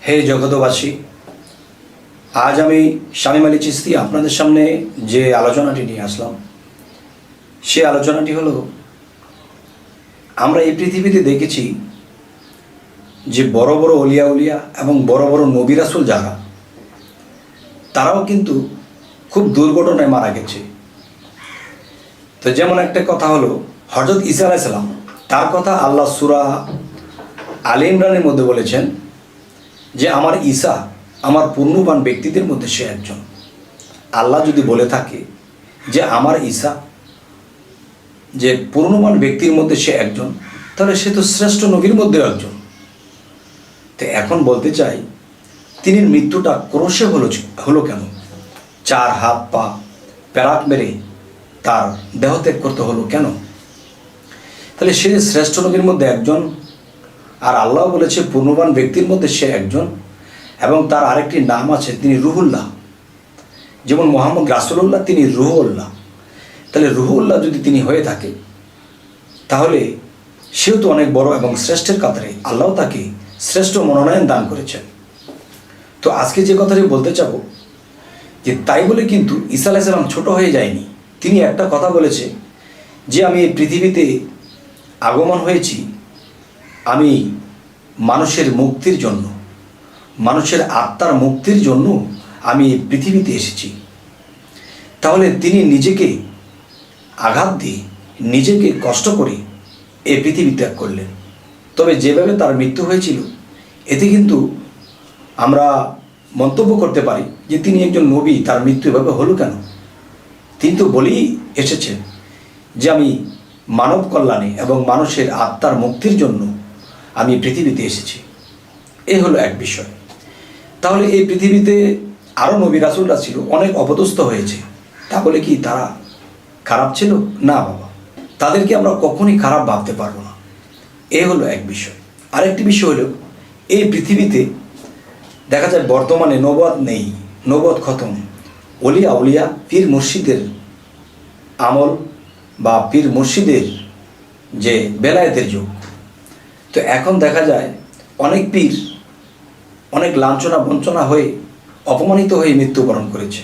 হে জগতবাসী, আজ আমি শামীম আলী চিশতি আপনাদের সামনে যে আলোচনাটি নিয়ে আসলাম, সে আলোচনাটি হলো, আমরা এই পৃথিবীতে দেখেছি যে বড় বড় অলিয়া উলিয়া এবং বড় বড় নবী রাসূল যারা, তারাও কিন্তু খুব দুর্ঘটনায় মারা গেছে। তো যেমন একটা কথা হলো, হযরত ঈসা আলাইহিস সালাম, তার কথা আল্লাহ সূরা আলে ইমরানের মধ্যে বলেছেন যে আমার ঈসা আমার পূর্ণবান ব্যক্তিদের মধ্যে সে একজন। আল্লাহ যদি বলে থাকে যে আমার ঈসা যে পূর্ণবান ব্যক্তির মধ্যে সে একজন, তাহলে সে তো শ্রেষ্ঠ নবীর মধ্যেও একজন। তো এখন বলতে চাই, তিনি মৃত্যুটা ক্রোশে হলো কেন? 4 হাত পা প্যারাক মেরে তার দেহত্যাগ করতে হলো কেন? তাহলে সে শ্রেষ্ঠ নবীর মধ্যে একজন, আর আল্লাহ বলেছে পূর্ণবান ব্যক্তির মধ্যে সে একজন, এবং তার আরেকটি নাম আছে, তিনি রুহুল্লাহ। যেমন মোহাম্মদ রাসূলুল্লাহ, তিনি রুহুল্লাহ। তাহলে রুহুল্লাহ যদি তিনি হয়ে থাকে, তাহলে সেও তো অনেক বড় এবং শ্রেষ্ঠের কাতারে। আল্লাহ তাকে শ্রেষ্ঠ মনোনয়ন দান করেছেন। তো আজকে যে কথাটি বলতে চাবো, যে তাই বলে কিন্তু ঈসা আলাইহিস সালাম ছোট হয়ে যায়নি। তিনি একটা কথা বলেছে যে আমি এই পৃথিবীতে আগমন হয়েছি, আমি মানুষের মুক্তির জন্য, মানুষের আত্মার মুক্তির জন্য আমি এই পৃথিবীতে এসেছি। তাহলে তিনি নিজেকে আঘাত দিয়ে, নিজেকে কষ্ট করে এই পৃথিবী ত্যাগ করলেন। তবে যেভাবে তার মৃত্যু হয়েছিল, এতে কিন্তু আমরা মন্তব্য করতে পারি যে তিনি একজন নবী, তার মৃত্যু এভাবে হলো কেন? তিনি তো বলেই এসেছেন যে আমি মানব কল্যাণে এবং মানুষের আত্মার মুক্তির জন্য আমি পৃথিবীতে এসেছি। এই হলো এক বিষয়। তাহলে এই পৃথিবীতে আরও নবী রাসূলরা ছিল, অনেক অপদস্থ হয়েছে। তা বলে কি তারা খারাপ ছিল? না বাবা, তাদেরকে আমরা কখনই খারাপ ভাবতে পারবো না। এই হলো এক বিষয়। আরেকটি বিষয় হলো, এই পৃথিবীতে দেখা যায় বর্তমানে নবুয়ত নেই, নবুয়ত খতম। অলিয়া উলিয়া পীর মুর্শিদের আমল বা পীর মুর্শিদের যে বেলায়েতের যুগ। তো এখন দেখা যায় অনেক পীর অনেক লাঞ্ছনা বঞ্চনা হয়ে, অপমানিত হয়ে মৃত্যুবরণ করেছে,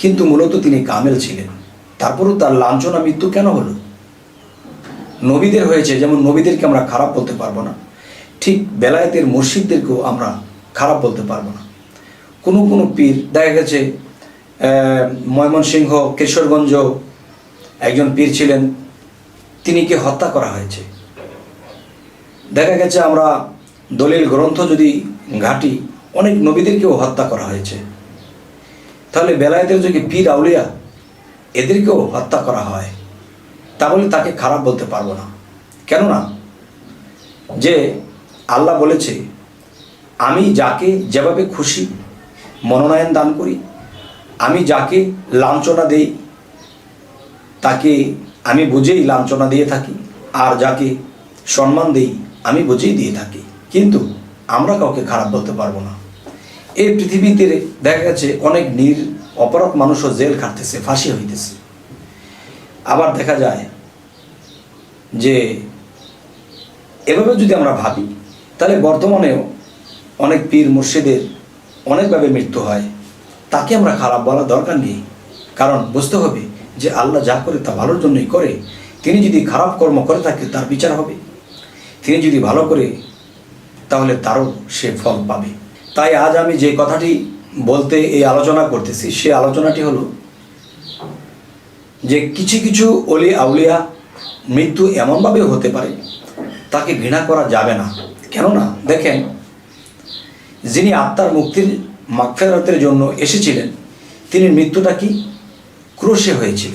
কিন্তু মূলত তিনি কামেল ছিলেন। তারপরও তার লাঞ্ছনা মৃত্যু কেন হলো? নবীদের হয়েছে, যেমন নবীদেরকে আমরা খারাপ বলতে পারবো না, ঠিক বেলায়েতের মুর্শিদদেরকেও আমরা খারাপ বলতে পারবো না। কোনো কোনো পীর দেখা গেছে, ময়মনসিংহ কিশোরগঞ্জ একজন পীর ছিলেন, তিনিকে হত্যা করা হয়েছে। দেখা গেছে আমরা দলিল গ্রন্থ যদি ঘাঁটি, অনেক নবীদেরকেও হত্যা করা হয়েছে। তাহলে বেলায়েতের যে পীর আউলিয়া, এদেরকেও হত্যা করা হয়, তাহলে তাকে খারাপ বলতে পারবো না। কেননা যে আল্লাহ বলেছে, আমি যাকে যেভাবে খুশি মনোনয়ন দান করি, আমি যাকে লাঞ্ছনা দেই তাকে আমি বুঝেই লাঞ্ছনা দিয়ে থাকি, আর যাকে সম্মান দেই আমি বুঝেই দিয়ে থাকি। কিন্তু আমরা কাউকে খারাপ বলতে পারবো না। এই পৃথিবীতে দেখা গেছে অনেক অপরাধ মানুষও জেল খাটতেছে, ফাঁসি হইতেছে। আবার দেখা যায় যে এভাবে যদি আমরা ভাবি, তাহলে বর্তমানেও অনেক পীর মুর্শিদের অনেকভাবে মৃত্যু হয়, তাকে আমরা খারাপ বলার দরকার নেই। কারণ বুঝতে হবে যে আল্লাহ যা করে তা ভালোর জন্যই করে। তিনি যদি খারাপ কর্ম করে থাকে, তার বিচার হবে। তিনি যদি ভালো করে, তাহলে তারও সে ফল পাবে। তাই আজ আমি যে কথাটি বলতে এই আলোচনা করতেছি, সে আলোচনাটি হলো যে কিছু কিছু অলি আউলিয়া মৃত্যু এমনভাবে হতে পারে, তাকে ঘৃণা করা যাবে না। কেননা দেখেন, যিনি আত্মার মুক্তির মাগফিরাতের জন্য এসেছিলেন, তিনি মৃত্যুটা কি ক্রোশে হয়েছিল।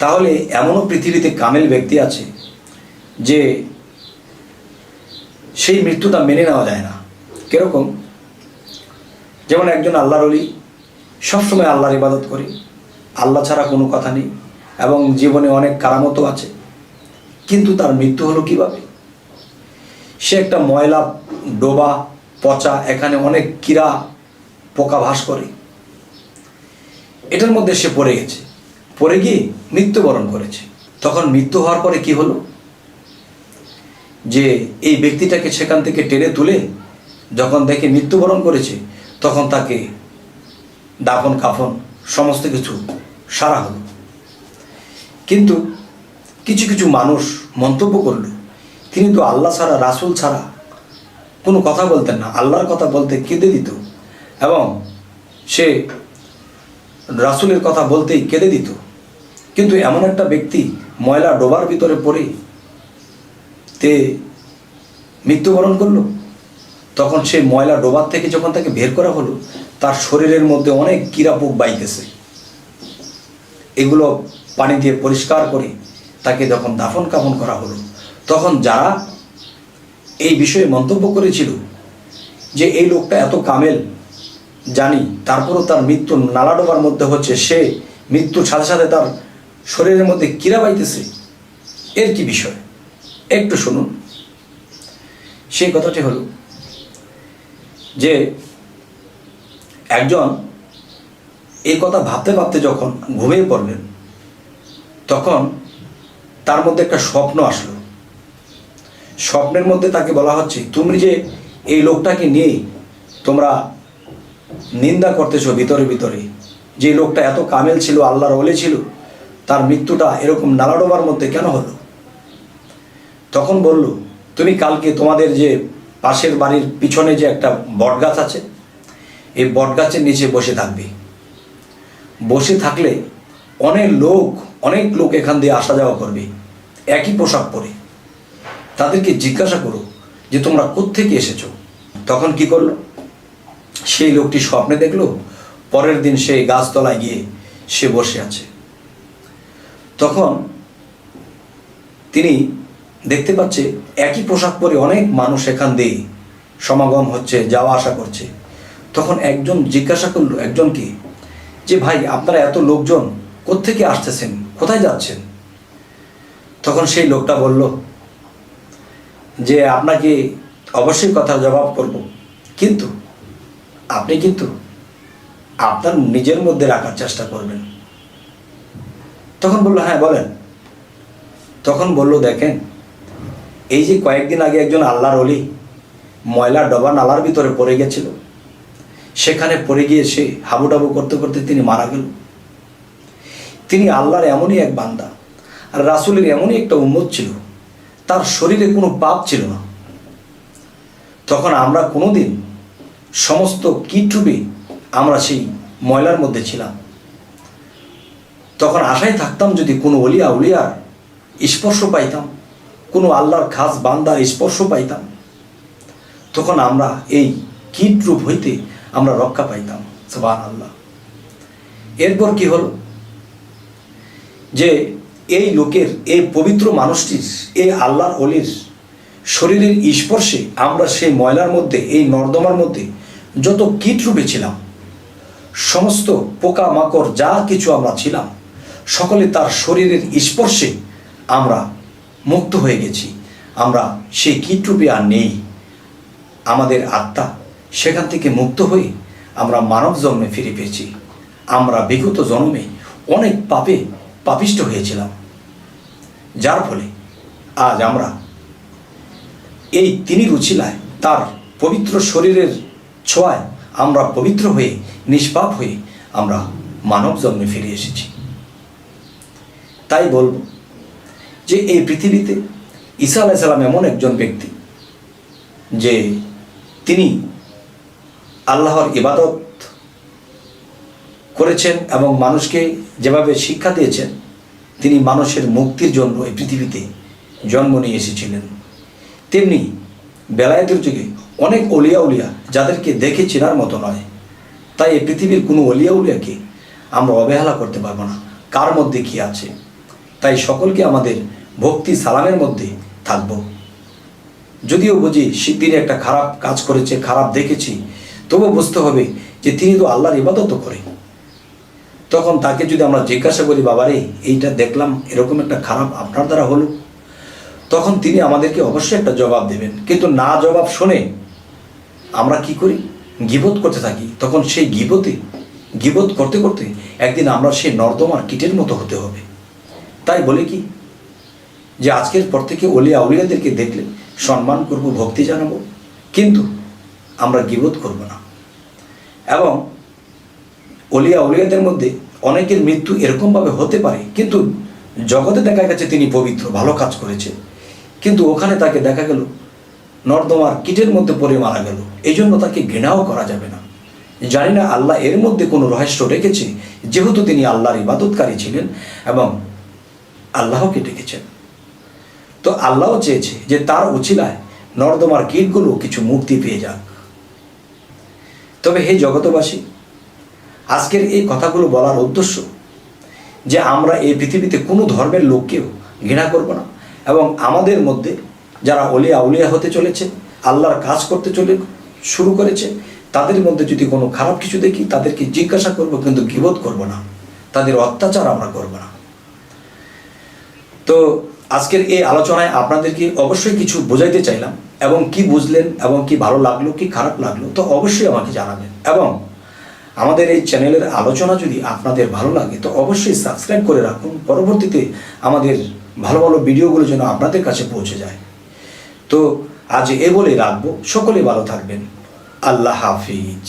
তাহলে এমনও পৃথিবীতে কামেল ব্যক্তি আছে যে সেই মৃত্যুটা মেনে নেওয়া যায় না। কিরকম? যেমন একজন আল্লাহর ওলি সবসময় আল্লাহর ইবাদত করে, আল্লাহ ছাড়া কোনো কথা নেই, এবং জীবনে অনেক কারামতও আছে, কিন্তু তার মৃত্যু হলো কিভাবে? সে একটা ময়লা ডোবা পচা, এখানে অনেক কীরা পোকা বাস করে, এটার মধ্যে সে পড়ে গেছে, পড়ে গিয়ে মৃত্যুবরণ করেছে। তখন মৃত্যু হওয়ার পরে কি হলো? যে এই ব্যক্তিটাকে সেখান থেকে টেনে তুলে যখন দেখে মৃত্যুবরণ করেছে, তখন তাকে দাফন কাফন সমস্ত কিছু সারা হলো। কিন্তু কিছু কিছু মানুষ মন্তব্য করল, তিনি তো আল্লাহ ছাড়া, রাসূল ছাড়া কোনো কথা বলতেন না, আল্লাহর কথা বলতে কেঁদে দিত, এবং সে রাসূলের কথা বলতেই কেঁদে দিত। কিন্তু এমন একটা ব্যক্তি ময়লা ডোবার ভিতরে পড়ে তে মৃত্যুবরণ করলো। তখন সেই ময়লা ডোবার থেকে যখন তাকে বের করা হলো, তার শরীরের মধ্যে অনেক কীড়াপোক বাইতেছে। এগুলো পানি দিয়ে পরিষ্কার করে তাকে যখন দাফন কাফন করা হলো, তখন যারা এই বিষয়ে মন্তব্য করেছিল যে এই লোকটা এত কামেল জানি, তারপরও তার মৃত্যু নালা ডোবার মধ্যে হচ্ছে, সে মৃত্যুর সাথে সাথে তার শরীরের মধ্যে কীড়া বাইতেছে, এর কি বিষয় একটু শুনুন। সেই কথাটি হলো যে একজন এই কথা ভাবতে ভাবতে যখন ঘুমিয়ে পড়লেন, তখন তার মধ্যে একটা স্বপ্ন আসলো। স্বপ্নের মধ্যে তাকে বলা হচ্ছে, তুমি যে এই লোকটাকে নিয়ে তোমরা নিন্দা করতেছো ভিতরে ভিতরে, যে লোকটা এত কামেল ছিল, আল্লাহর ওলি ছিল, তার মৃত্যুটা এরকম নালাডোবার মধ্যে কেন হলো? তখন বলল, তুমি কালকে তোমাদের যে পাশের বাড়ির পিছনে যে একটা বটগাছ আছে, এই বটগাছের নিচে বসে থাকবে। বসে থাকলে অনেক লোক এখান দিয়ে আসা যাওয়া করবে একই পোশাক পরে। তাদেরকে জিজ্ঞাসা করো যে তোমরা কোত্থেকে এসেছো। তখন কি করলো? সেই লোকটি স্বপ্নে দেখলো পরের দিন সেই গাছতলায় গিয়ে সে বসে আছে। তখন তিনি দেখতে পাচ্ছে একই পোশাক পরে অনেক মানুষ এখান দিয়ে সমাগম হচ্ছে, যাওয়া আসা করছে। তখন একজন জিজ্ঞাসা করলো একজনকে যে ভাই, আপনারা এত লোকজন কোত্থেকে আসতেছেন, কোথায় যাচ্ছেন? তখন সেই লোকটা বলল যে আপনাকে অবশ্যই কথা জবাব করব, কিন্তু আপনি কিন্তু আপনার নিজের মধ্যে রাখার চেষ্টা করবেন। তখন বলল, হ্যাঁ বলেন। তখন বলল, দেখেন, এই যে কয়েকদিন আগে একজন আল্লাহর ওলি ময়লা ডবা নালার ভিতরে পড়ে গেছিল, সেখানে পড়ে গিয়ে সে হাবুডাবু করতে করতে তিনি মারা গেল। তিনি আল্লাহর এমনই এক বান্দা, আর রাসূলের এমনই একটা উম্মত ছিল, তার শরীরে কোনো পাপ ছিল না। তখন আমরা কোনোদিন সমস্ত কীটরূপে আমরা সেই ময়লার মধ্যে ছিলাম। তখন আশায় থাকতাম যদি কোনো ওলিয়া উলিয়ার স্পর্শ পাইতাম, কোনো আল্লাহর খাস বান্দার স্পর্শ পাইতাম, তখন আমরা এই কীটরূপ হইতে আমরা রক্ষা পাইতাম। সুবহানাল্লাহ। এরপর কি হলো যে এই লোকের, এই পবিত্র মানুষটির, এই আল্লাহর ওলির শরীরের স্পর্শে আমরা সেই ময়লার মধ্যে, এই নর্দমার মধ্যে যত কীটরূপে ছিলাম, সমস্ত পোকা মাকড় যা কিছু আমরা ছিলাম, সকলে তার শরীরের স্পর্শে আমরা মুক্ত হয়ে গেছি। আমরা সেই কীটরূপে আর নেই। আমাদের আত্মা সেখান থেকে মুক্ত হয়ে আমরা মানব জন্মে ফিরে পেয়েছি। আমরা বিগত জন্মে অনেক পাপিষ্ট হয়েছিলাম, যার ফলে আজ আমরা এই তিনি রুচিলায়, তার পবিত্র শরীরের ছোঁয়ায় আমরা পবিত্র হয়ে, নিষ্পাপ হয়ে আমরা মানব জন্মে ফিরে এসেছি। তাই বলবো যে এই পৃথিবীতে ঈসা আলাইহিস সালাম এমন একজন ব্যক্তি যে তিনি আল্লাহর ইবাদত করেছেন এবং মানুষকে যেভাবে শিক্ষা দিয়েছেন, তিনি মানুষের মুক্তির জন্য এই পৃথিবীতে জন্ম নিয়ে এসেছিলেন। তেমনি বেলায়েতের যুগে অনেক অলিয়া উলিয়া যাদেরকে দেখে চেনার মতো নয়। তাই এই পৃথিবীর কোনো অলিয়া উলিয়াকে আমরা অবহেলা করতে পারবো না, কার মধ্যে কী আছে। তাই সকলকে আমাদের ভক্তি সালামের মধ্যে থাকব। যদিও বুঝি তিনি একটা খারাপ কাজ করেছে, খারাপ দেখেছি, তবুও বুঝতে হবে যে তিনি তো আল্লাহর ইবাদত করে। তখন তাকে যদি আমরা জিজ্ঞাসা করি, বাবারে এইটা দেখলাম, এরকম একটা খারাপ আপনার দ্বারা হলো, তখন তিনি আমাদেরকে অবশ্যই একটা জবাব দেবেন। কিন্তু না জবাব শুনে আমরা কি করি? গীবত করতে থাকি। তখন সেই গীবত করতে করতে একদিন আমরা সেই নর্দমার কীটের মতো হতে হবে। তাই বলে কি যে আজকের পর থেকে ওলিয়া আউলিয়াদেরকে দেখলে সম্মান করব, ভক্তি জানাবো, কিন্তু আমরা গীবত করব না। এবং ওলিয়া আউলিয়াদের মধ্যে অনেকের মৃত্যু এরকমভাবে হতে পারে, কিন্তু জগতে দেখা গেছে তিনি পবিত্র, ভালো কাজ করেছে, কিন্তু ওখানে তাকে দেখা গেল নর্দমার কীটের মধ্যে পড়ে মারা গেল। এই জন্য তাকে ঘৃণাও করা যাবে না। জানি না আল্লাহ এর মধ্যে কোনো রহস্য রেখেছে, যেহেতু তিনি আল্লাহর ইবাদতকারী ছিলেন এবং আল্লাহকে ডেকেছেন। তো আল্লাহও চেয়েছে যে তার উছিলায় নর্দমার কীটগুলো কিছু মুক্তি পেয়ে যাক। তবে হে জগতবাসী, আজকের এই কথাগুলো বলার উদ্দেশ্য যে আমরা এই পৃথিবীতে কোনো ধর্মের লোককেও ঘৃণা করব না, এবং আমাদের মধ্যে যারা ওলিয়া আউলিয়া হতে চলেছে, আল্লাহর কাজ করতে শুরু করেছে, তাদের মধ্যে যদি কোনো খারাপ কিছু দেখি তাদেরকে জিজ্ঞাসা করব, কিন্তু গীবত করব না, তাদের অত্যাচার আমরা করব না। তো আজকের এই আলোচনায় আপনাদেরকে অবশ্যই কিছু বোঝাইতে চাইলাম, এবং কি বুঝলেন এবং কি ভালো লাগলো কি খারাপ লাগলো তো অবশ্যই আমাকে জানাবেন। এবং আমাদের এই চ্যানেলের আলোচনা যদি আপনাদের ভালো লাগে তো অবশ্যই সাবস্ক্রাইব করে রাখুন, পরবর্তীতে আমাদের ভালো ভালো ভিডিওগুলো যেন আপনাদের কাছে পৌঁছে যায়। তো আজ এ বলে রাখবো, সকলে ভালো থাকবেন। আল্লাহ হাফিজ।